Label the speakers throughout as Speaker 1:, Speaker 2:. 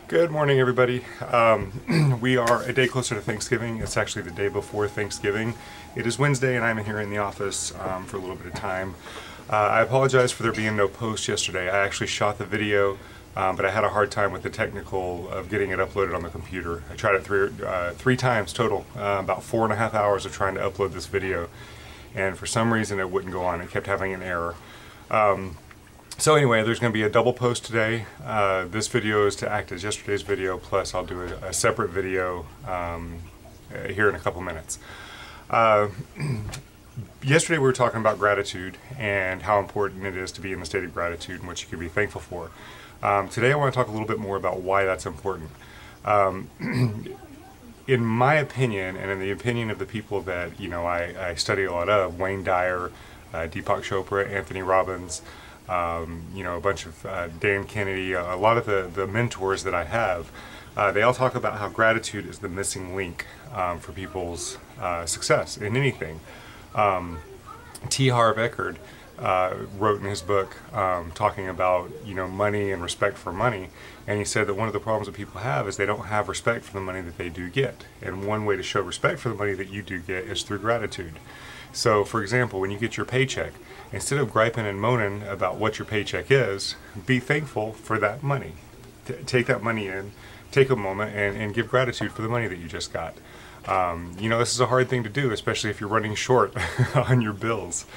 Speaker 1: Good morning, everybody. We are a day closer to Thanksgiving. It's actually the day before Thanksgiving. It is Wednesday, and I'm here in the office for a little bit of time. I apologize for there being no post yesterday. I actually shot the video, but I had a hard time with the technical of getting it uploaded on the computer. I tried it three times total, about 4.5 hours of trying to upload this video, and for some reason it wouldn't go on. It kept having an error. So anyway, there's going to be a double post today. This video is to act as yesterday's video, plus I'll do a separate video here in a couple minutes. Yesterday we were talking about gratitude and how important it is to be in the state of gratitude and what you can be thankful for. Today I want to talk a little bit more about why that's important. In my opinion, and in the opinion of the people that I study a lot of, Wayne Dyer, Deepak Chopra, Anthony Robbins, a bunch of Dan Kennedy, a lot of the mentors that I have, they all talk about how gratitude is the missing link for people's success in anything. T. Harv Eker wrote in his book talking about money and respect for money, and he said that one of the problems that people have is they don't have respect for the money that they do get, and one way to show respect for the money that you do get is through gratitude. So, for example, when you get your paycheck, instead of griping and moaning about what your paycheck is, be thankful for that money. Take that money in, take a moment, and give gratitude for the money that you just got. This is a hard thing to do, especially if you're running short on your bills.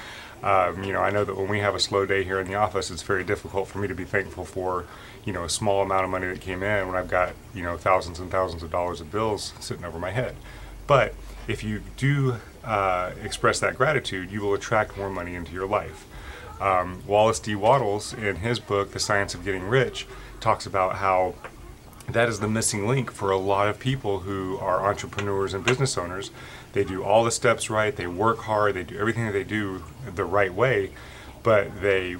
Speaker 1: I know that when we have a slow day here in the office, it's very difficult for me to be thankful for, a small amount of money that came in when I've got, thousands and thousands of dollars of bills sitting over my head. But if you do express that gratitude, you will attract more money into your life. Wallace D. Wattles, in his book, The Science of Getting Rich, talks about how that is the missing link for a lot of people who are entrepreneurs and business owners. They do all the steps right, they work hard, they do everything that they do the right way, but they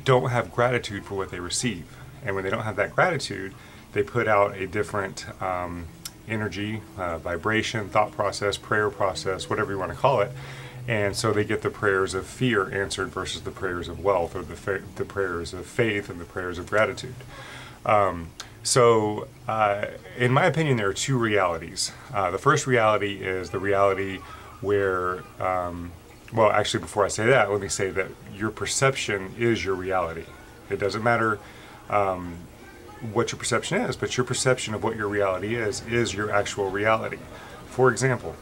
Speaker 1: don't have gratitude for what they receive. And when they don't have that gratitude, they put out a different energy, vibration, thought process, prayer process, whatever you want to call it. And so they get the prayers of fear answered versus the prayers of wealth, or the prayers of faith and the prayers of gratitude. In my opinion, there are two realities. The first reality is the reality where, well, actually, before I say that, let me say that your perception is your reality. It doesn't matter what your perception is, but your perception of what your reality is your actual reality. For example,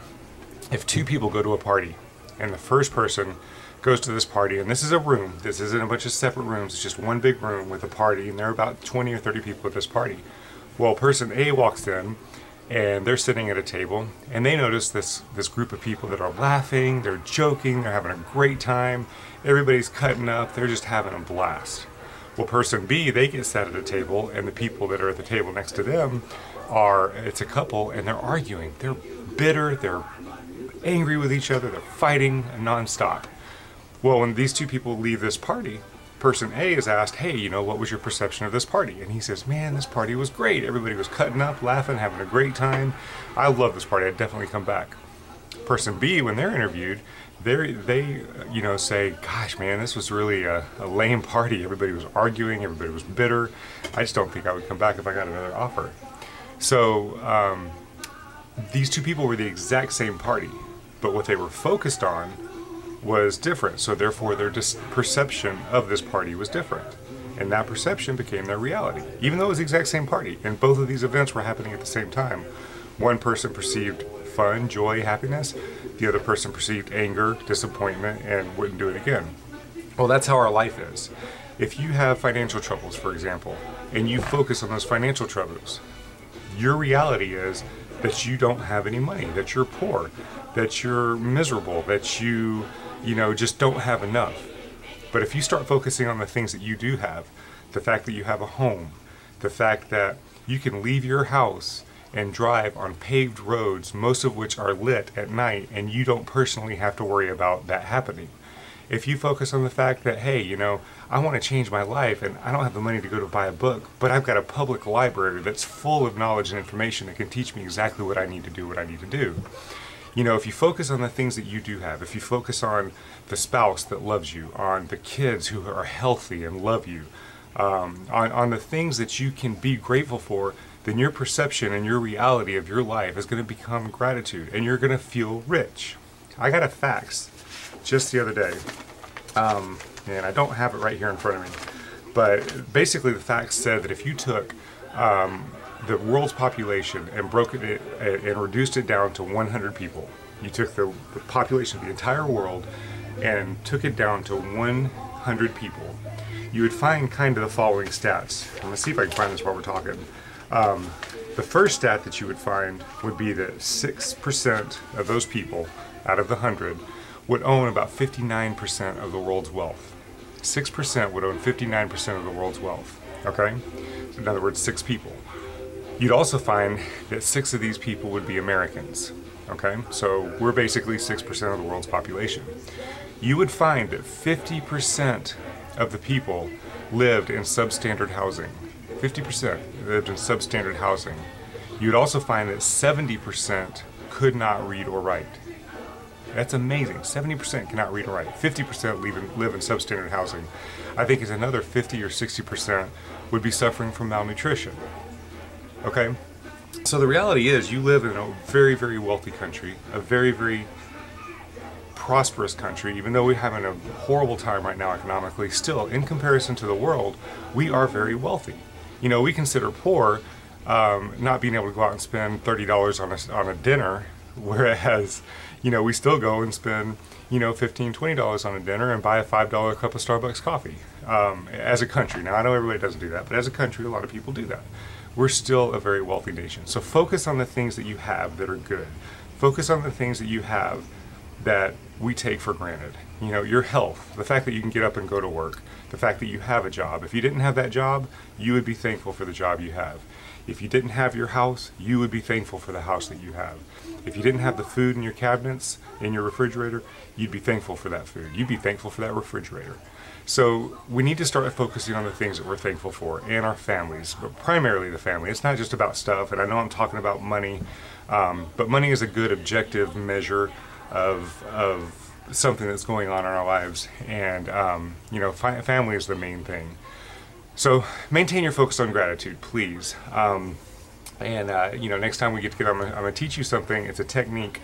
Speaker 1: if two people go to a party and the first person goes to this party, and this is a room, this isn't a bunch of separate rooms, it's just one big room with a party, and there are about 20 or 30 people at this party. Well, person A walks in and they're sitting at a table and they notice this group of people that are laughing, they're joking, they're having a great time, everybody's cutting up, they're just having a blast. Well, person B, they get sat at a table, and the people that are at the table next to them it's a couple, and they're arguing. They're bitter, they're angry with each other, they're fighting nonstop. Well, when these two people leave this party, person A is asked, hey, what was your perception of this party? And he says, man, this party was great. Everybody was cutting up, laughing, having a great time. I love this party. I'd definitely come back. Person B, when they're interviewed, they say, gosh, man, this was really a lame party. Everybody was arguing, everybody was bitter. I just don't think I would come back if I got another offer. So these two people were the exact same party, but what they were focused on was different. So therefore their perception of this party was different. And that perception became their reality, even though it was the exact same party. And both of these events were happening at the same time. One person perceived fun, joy, happiness. The other person perceived anger, disappointment, and wouldn't do it again. Well, that's how our life is. If you have financial troubles, for example, and you focus on those financial troubles, your reality is that you don't have any money, that you're poor, that you're miserable, that you just don't have enough. But if you start focusing on the things that you do have, the fact that you have a home, the fact that you can leave your house and drive on paved roads, most of which are lit at night, and you don't personally have to worry about that happening. If you focus on the fact that, hey, I want to change my life and I don't have the money to go to buy a book, but I've got a public library that's full of knowledge and information that can teach me exactly what I need to do, if you focus on the things that you do have, if you focus on the spouse that loves you, on the kids who are healthy and love you, on the things that you can be grateful for, then your perception and your reality of your life is going to become gratitude, and you're going to feel rich. I got a fax just the other day, and I don't have it right here in front of me, but basically the fax said that if you took the world's population and broke it and reduced it down to 100 people, you took the population of the entire world and took it down to 100 people, you would find kind of the following stats. I'm going to see if I can find this while we're talking. The first stat that you would find would be that 6% of those people out of the 100 would own about 59% of the world's wealth. 6% would own 59% of the world's wealth, okay? So in other words, 6 people. You'd also find that 6 of these people would be Americans, okay? So we're basically 6% of the world's population. You would find that 50% of the people lived in substandard housing. 50% lived in substandard housing. You'd also find that 70% could not read or write. That's amazing. 70% cannot read or write. 50% live in substandard housing. I think it's another 50 or 60% would be suffering from malnutrition. Okay? So the reality is you live in a very, very wealthy country, a very, very prosperous country. Even though we're having a horrible time right now economically, still, in comparison to the world, we are very wealthy. You know, we consider poor not being able to go out and spend $30 on a dinner, whereas, you know, we still go and spend, you know, $15, $20 on a dinner and buy a $5 cup of Starbucks coffee as a country. Now, I know everybody doesn't do that, but as a country, a lot of people do that. We're still a very wealthy nation. So focus on the things that you have that are good. Focus on the things that you have that we take for granted. You know, your health, the fact that you can get up and go to work, the fact that you have a job. If you didn't have that job, you would be thankful for the job you have. If you didn't have your house, you would be thankful for the house that you have. If you didn't have the food in your cabinets, in your refrigerator, you'd be thankful for that food. You'd be thankful for that refrigerator. So we need to start focusing on the things that we're thankful for and our families, but primarily the family. It's not just about stuff, and I know I'm talking about money, but money is a good objective measure of something that's going on in our lives, and you know, family is the main thing. So maintain your focus on gratitude, please. You know, next time we get together, I'm going to teach you something. It's a technique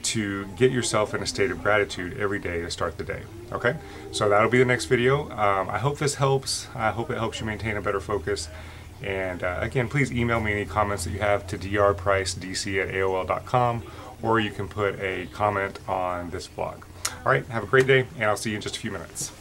Speaker 1: to get yourself in a state of gratitude every day to start the day. Okay? So that'll be the next video. I hope this helps. I hope it helps you maintain a better focus. And again, please email me any comments that you have to drpricedc@aol.com, or you can put a comment on this vlog. All right, have a great day, and I'll see you in just a few minutes.